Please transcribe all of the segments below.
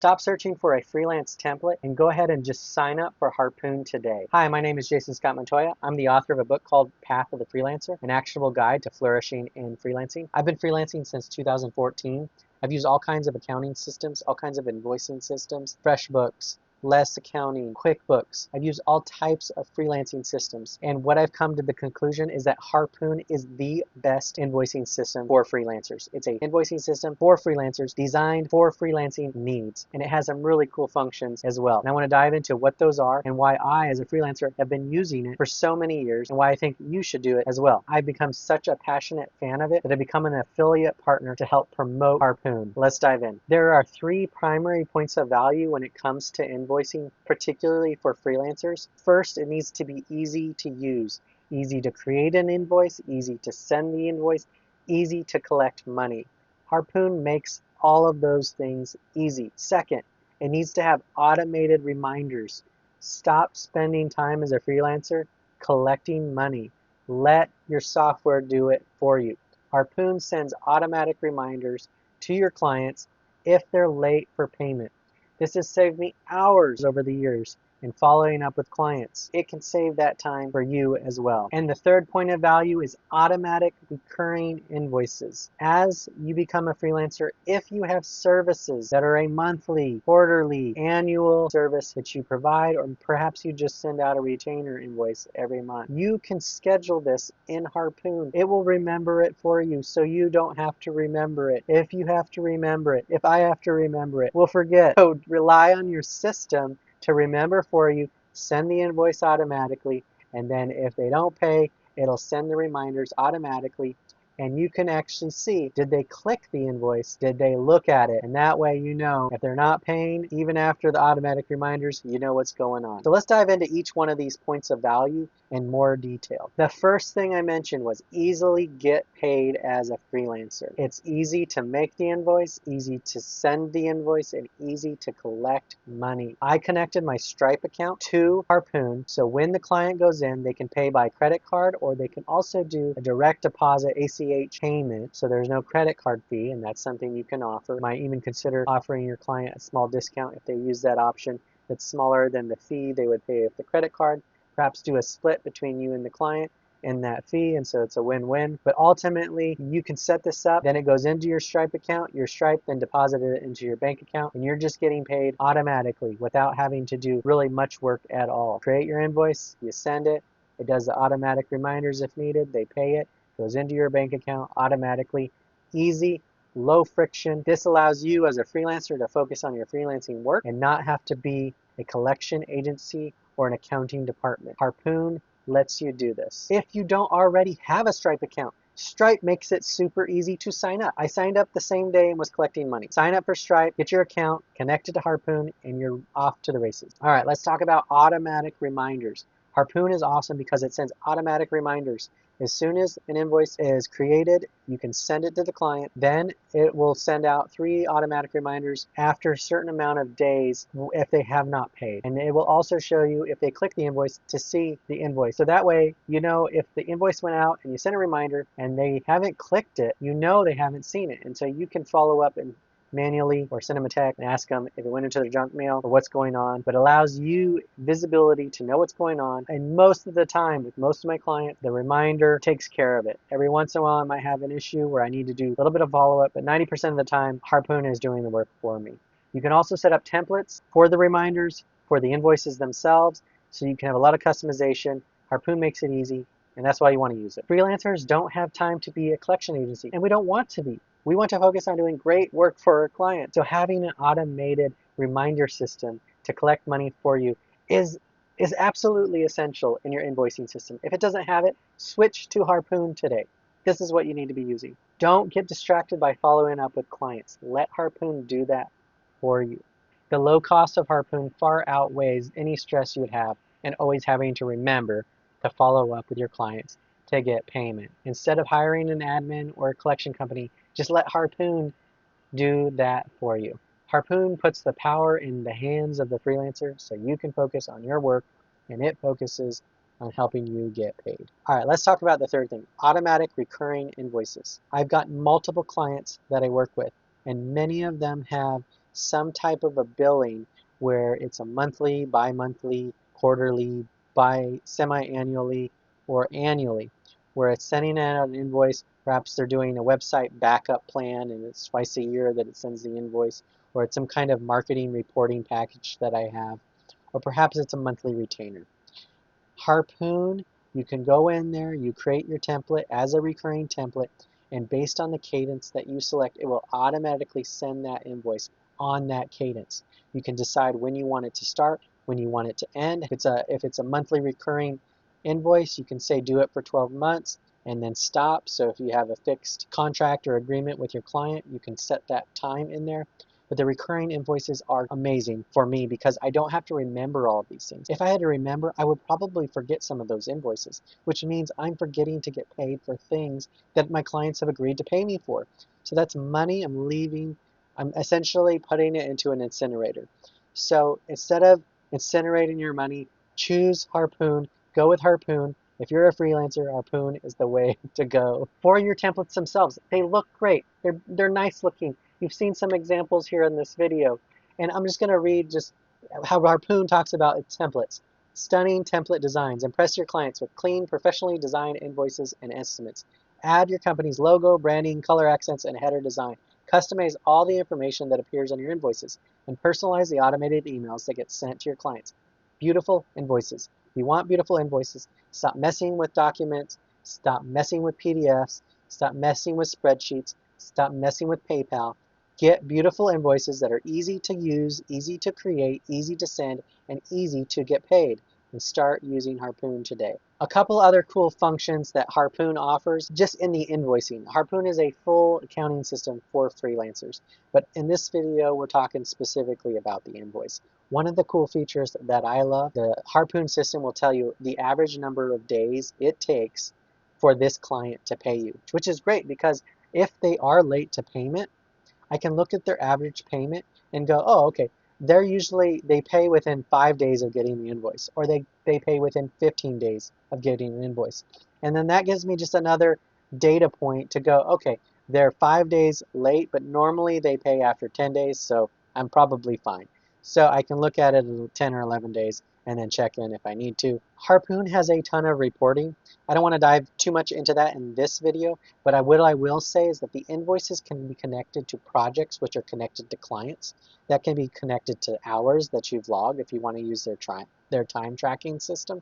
Stop searching for a freelance template and go ahead and just sign up for Harpoon today. Hi, my name is Jason Scott Montoya. I'm the author of a book called Path of the Freelancer, an actionable guide to flourishing in freelancing. I've been freelancing since 2014. I've used all kinds of accounting systems, all kinds of invoicing systems, FreshBooks, Less Accounting, QuickBooks. I've used all types of freelancing systems. And what I've come to the conclusion is that Harpoon is the best invoicing system for freelancers. It's an invoicing system for freelancers designed for freelancing needs. And it has some really cool functions as well. And I want to dive into what those are and why I, as a freelancer, have been using it for so many years and why I think you should do it as well. I've become such a passionate fan of it that I've become an affiliate partner to help promote Harpoon. Let's dive in. There are 3 primary points of value when it comes to invoicing, particularly for freelancers. First, it needs to be easy to use. Easy to create an invoice, easy to send the invoice, easy to collect money. Harpoon makes all of those things easy. Second, it needs to have automated reminders. Stop spending time as a freelancer collecting money. Let your software do it for you. Harpoon sends automatic reminders to your clients if they're late for payment. This has saved me hours over the years in following up with clients. It can save that time for you as well. And the third point of value is automatic recurring invoices. As you become a freelancer, if you have services that are a monthly, quarterly, annual service that you provide, or perhaps you just send out a retainer invoice every month, you can schedule this in Harpoon. It will remember it for you, so you don't have to remember it. If you have to remember it, if I have to remember it, we'll forget. So rely on your system to remember for you, send the invoice automatically, and then if they don't pay, it'll send the reminders automatically, and you can actually see, did they click the invoice? Did they look at it? And that way you know if they're not paying, even after the automatic reminders, you know what's going on. So let's dive into each one of these points of value in more detail. The first thing I mentioned was easily get paid as a freelancer. It's easy to make the invoice, easy to send the invoice, and easy to collect money. I connected my Stripe account to Harpoon, so when the client goes in, they can pay by credit card, or they can also do a direct deposit ACH payment, so there's no credit card fee, and that's something you can offer. You might even consider offering your client a small discount if they use that option that's smaller than the fee they would pay with the credit card. Perhaps do a split between you and the client in that fee, and so it's a win-win. But ultimately, you can set this up, then it goes into your Stripe account, your Stripe then deposited it into your bank account, and you're just getting paid automatically without having to do really much work at all. Create your invoice, you send it, it does the automatic reminders if needed, they pay it, goes into your bank account automatically. Easy, low friction. This allows you as a freelancer to focus on your freelancing work and not have to be a collection agency or an accounting department. Harpoon lets you do this. If you don't already have a Stripe account, Stripe makes it super easy to sign up. I signed up the same day and was collecting money. Sign up for Stripe, get your account, connect it to Harpoon, and you're off to the races. All right, let's talk about automatic reminders. Harpoon is awesome because it sends automatic reminders. As soon as an invoice is created, you can send it to the client. Then it will send out 3 automatic reminders after a certain amount of days if they have not paid. And it will also show you if they click the invoice to see the invoice. So that way, you know if the invoice went out and you send a reminder and they haven't clicked it, you know they haven't seen it. And so you can follow up and manually or send them a text and ask them if it went into their junk mail or what's going on, but allows you visibility to know what's going on. And most of the time, with most of my clients, the reminder takes care of it. Every once in a while, I might have an issue where I need to do a little bit of follow-up, but 90% of the time, Harpoon is doing the work for me. You can also set up templates for the reminders, for the invoices themselves, so you can have a lot of customization. Harpoon makes it easy, and that's why you want to use it. Freelancers don't have time to be a collection agency, and we don't want to be. We want to focus on doing great work for our clients. So having an automated reminder system to collect money for you is absolutely essential in your invoicing system. If it doesn't have it, switch to Harpoon today. This is what you need to be using. Don't get distracted by following up with clients. Let Harpoon do that for you. The low cost of Harpoon far outweighs any stress you would have and always having to remember to follow up with your clients to get payment. Instead of hiring an admin or a collection company, just let Harpoon do that for you. Harpoon puts the power in the hands of the freelancer so you can focus on your work and it focuses on helping you get paid. All right, let's talk about the third thing, automatic recurring invoices. I've got multiple clients that I work with and many of them have some type of a billing where it's a monthly, bi-monthly, quarterly, semi-annually, or annually, where it's sending out an invoice. Perhaps they're doing a website backup plan and it's twice a year that it sends the invoice, or it's some kind of marketing reporting package that I have, or perhaps it's a monthly retainer. Harpoon, you can go in there, you create your template as a recurring template, and based on the cadence that you select, it will automatically send that invoice on that cadence. You can decide when you want it to start, when you want it to end. If it's a monthly recurring invoice, you can say do it for 12 months and then stop. So if you have a fixed contract or agreement with your client, you can set that time in there. But the recurring invoices are amazing for me because I don't have to remember all of these things. If I had to remember, I would probably forget some of those invoices, which means I'm forgetting to get paid for things that my clients have agreed to pay me for. So that's money I'm leaving. I'm essentially putting it into an incinerator. So instead of incinerating your money, choose Harpoon. Go with Harpoon. If you're a freelancer, Harpoon is the way to go. For your templates themselves, they look great. They're nice looking. You've seen some examples here in this video. And I'm just going to read just how Harpoon talks about its templates. Stunning template designs. Impress your clients with clean, professionally designed invoices and estimates. Add your company's logo, branding, color accents, and header design. Customize all the information that appears on your invoices and personalize the automated emails that get sent to your clients. Beautiful invoices. If you want beautiful invoices, stop messing with documents, stop messing with PDFs, stop messing with spreadsheets, stop messing with PayPal. Get beautiful invoices that are easy to use, easy to create, easy to send, and easy to get paid. And start using Harpoon today. A couple other cool functions that Harpoon offers just in the invoicing. Harpoon is a full accounting system for freelancers, but in this video we're talking specifically about the invoice. One of the cool features that I love, the Harpoon system will tell you the average number of days it takes for this client to pay you, which is great because if they are late to payment, I can look at their average payment and go, oh, okay, they pay within 5 days of getting the invoice, or they pay within 15 days of getting an invoice. And then that gives me just another data point to go, okay, they're 5 days late, but normally they pay after 10 days, so I'm probably fine. So I can look at it at 10 or 11 days and then check in if I need to. Harpoon has a ton of reporting. I don't want to dive too much into that in this video, but what I will say is that the invoices can be connected to projects which are connected to clients. That can be connected to hours that you've logged if you want to use their time tracking system.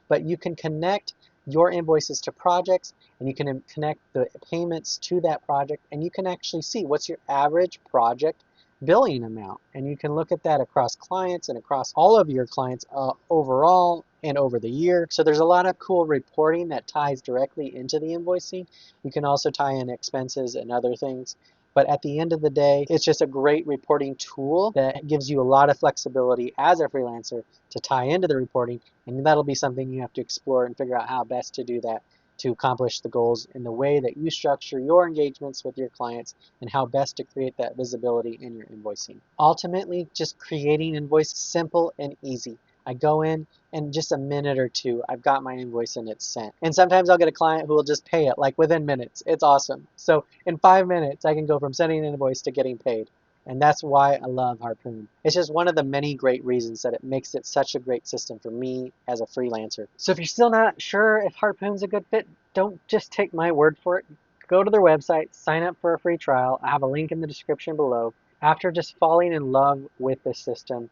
But you can connect your invoices to projects, and you can connect the payments to that project, and you can actually see what's your average project billing amount. And you can look at that across clients and across all of your clients overall and over the year. So there's a lot of cool reporting that ties directly into the invoicing. You can also tie in expenses and other things. But at the end of the day, it's just a great reporting tool that gives you a lot of flexibility as a freelancer to tie into the reporting. And that'll be something you have to explore and figure out how best to do that to accomplish the goals in the way that you structure your engagements with your clients and how best to create that visibility in your invoicing. Ultimately, just creating invoice simple and easy. I go in and just a minute or two, I've got my invoice and it's sent. And sometimes I'll get a client who will just pay it like within minutes. It's awesome. So in 5 minutes, I can go from sending an invoice to getting paid. And that's why I love Harpoon. It's just one of the many great reasons that it makes it such a great system for me as a freelancer. So if you're still not sure if Harpoon's a good fit, don't just take my word for it. Go to their website, sign up for a free trial. I have a link in the description below. After just falling in love with this system,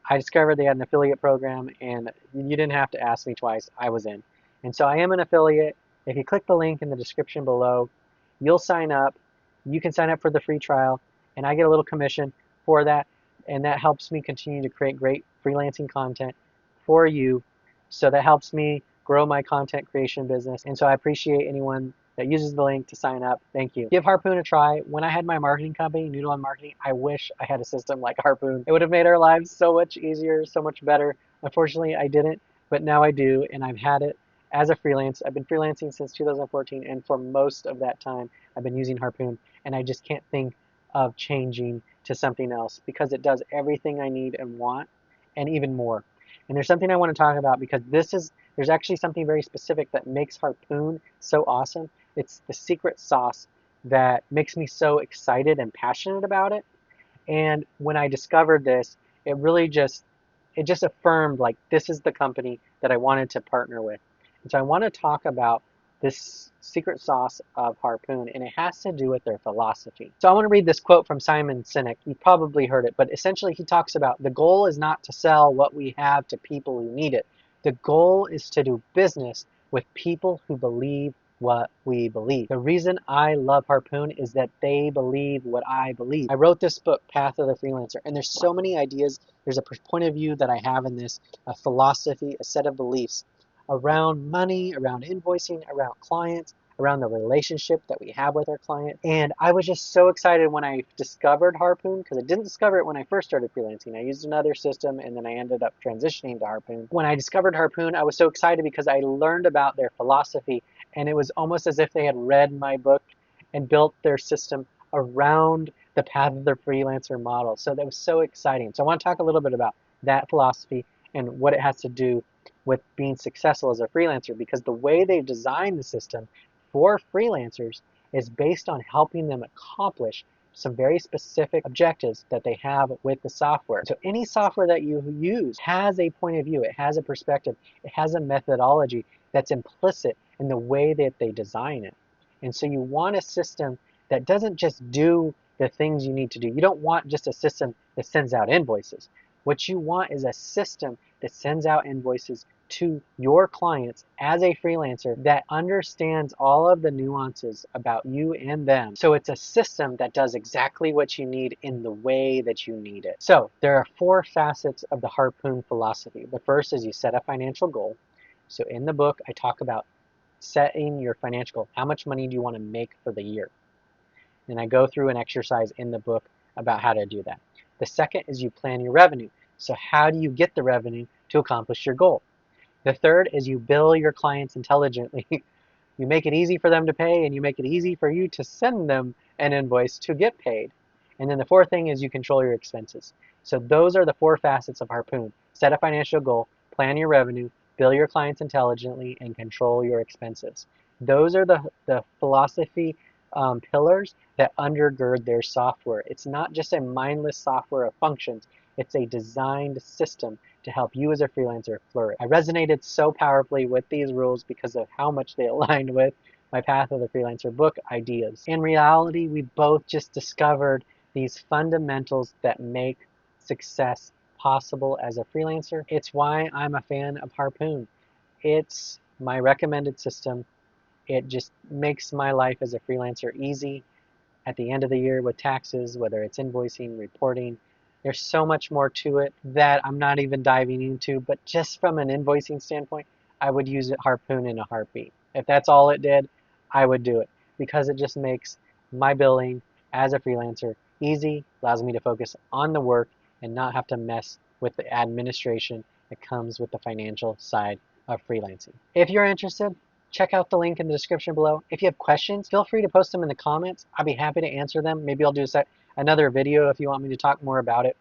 I discovered they had an affiliate program, and you didn't have to ask me twice. I was in. And so I am an affiliate. If you click the link in the description below, you'll sign up. You can sign up for the free trial, and I get a little commission for that, and that helps me continue to create great freelancing content for you. So that helps me grow my content creation business. And so I appreciate anyone that uses the link to sign up. Thank you. Give Harpoon a try. When I had my marketing company, Noodle on Marketing, I wish I had a system like Harpoon. It would have made our lives so much easier, so much better. Unfortunately, I didn't, but now I do, and I've had it as a freelance. I've been freelancing since 2014, and for most of that time, I've been using Harpoon, and I just can't think of changing to something else because it does everything I need and want, and even more. And there's something I want to talk about because there's actually something very specific that makes Harpoon so awesome. It's the secret sauce that makes me so excited and passionate about it. And when I discovered this, it really just affirmed like this is the company that I wanted to partner with. And so I want to talk about this secret sauce of Harpoon, and it has to do with their philosophy. So I want to read this quote from Simon Sinek. You probably heard it, but essentially he talks about the goal is not to sell what we have to people who need it. The goal is to do business with people who believe what we believe. The reason I love Harpoon is that they believe what I believe. I wrote this book, Path of the Freelancer, and there's so many ideas. There's a point of view that I have in this, a philosophy, a set of beliefs around money, around invoicing, around clients, around the relationship that we have with our client. And I was just so excited when I discovered Harpoon, because I didn't discover it when I first started freelancing. I used another system and then I ended up transitioning to Harpoon. When I discovered Harpoon, I was so excited because I learned about their philosophy, and it was almost as if they had read my book and built their system around the Path of the Freelancer model. So that was so exciting. So I want to talk a little bit about that philosophy and what it has to do with being successful as a freelancer, because the way they've designed the system for freelancers is based on helping them accomplish some very specific objectives that they have with the software. So any software that you use has a point of view, it has a perspective, it has a methodology that's implicit in the way that they design it. And so you want a system that doesn't just do the things you need to do. You don't want just a system that sends out invoices. What you want is a system that sends out invoices to your clients as a freelancer that understands all of the nuances about you and them. So it's a system that does exactly what you need in the way that you need it. So there are 4 facets of the Harpoon philosophy. The first is you set a financial goal. So in the book, I talk about setting your financial goal. How much money do you want to make for the year? And I go through an exercise in the book about how to do that. The second is you plan your revenue. So how do you get the revenue to accomplish your goal? The third is you bill your clients intelligently. You make it easy for them to pay, and you make it easy for you to send them an invoice to get paid. And then the fourth thing is you control your expenses. So those are the 4 facets of Harpoon. Set a financial goal, plan your revenue, bill your clients intelligently, and control your expenses. Those are the philosophy pillars that undergird their software. It's not just a mindless software of functions. It's a designed system to help you as a freelancer flourish. I resonated so powerfully with these rules because of how much they aligned with my Path of the Freelancer book ideas. In reality, we both just discovered these fundamentals that make success possible as a freelancer. It's why I'm a fan of Harpoon. It's my recommended system. It just makes my life as a freelancer easy at the end of the year with taxes, whether it's invoicing, reporting. There's so much more to it that I'm not even diving into, but just from an invoicing standpoint, I would use it Harpoon in a heartbeat. If that's all it did, I would do it because it just makes my billing as a freelancer easy, allows me to focus on the work and not have to mess with the administration that comes with the financial side of freelancing. If you're interested, check out the link in the description below. If you have questions, feel free to post them in the comments. I'll be happy to answer them. Maybe I'll do another video if you want me to talk more about it.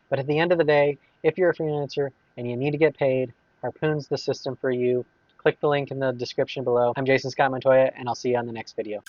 But at the end of the day, if you're a freelancer and you need to get paid, Harpoon's the system for you. Click the link in the description below. I'm Jason Scott Montoya, and I'll see you on the next video.